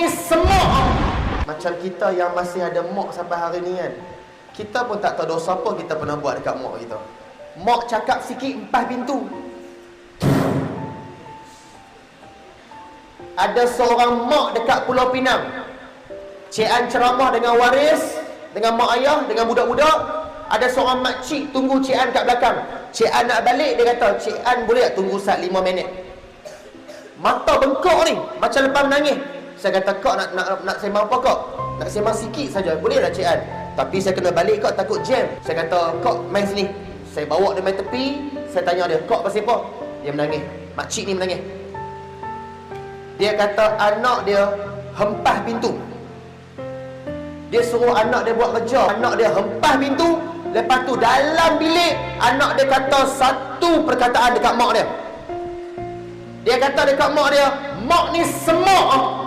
ni semok. Macam kita yang masih ada mok sampai hari ni kan, kita pun tak tahu dosa apa kita pernah buat dekat mok kita. Mok cakap sikit 4 pintu. Ada seorang mak dekat Pulau Pinang, Cik An ceramah dengan waris, dengan mak ayah, dengan budak-budak. Ada seorang makcik tunggu Cik An kat belakang. Cik An nak balik, dia kata, Cik An boleh tak tunggu Ustaz 5 minit? Mata bengkok ni, macam lepas menangis. Saya kata, kau nak sembang apa kau? Nak sembang sikit saja, boleh tak Cik An? Tapi saya kena balik kau, takut jam. Saya kata, kau main sini. Saya bawa dia main tepi. Saya tanya dia, kau pasal apa? Dia menangis. Makcik ni menangis. Dia kata anak dia hempah pintu. Dia suruh anak dia buat kerja. Anak dia hempah pintu. Lepas tu dalam bilik, anak dia kata satu perkataan dekat mak dia. Dia kata dekat mak dia, mak ni semok.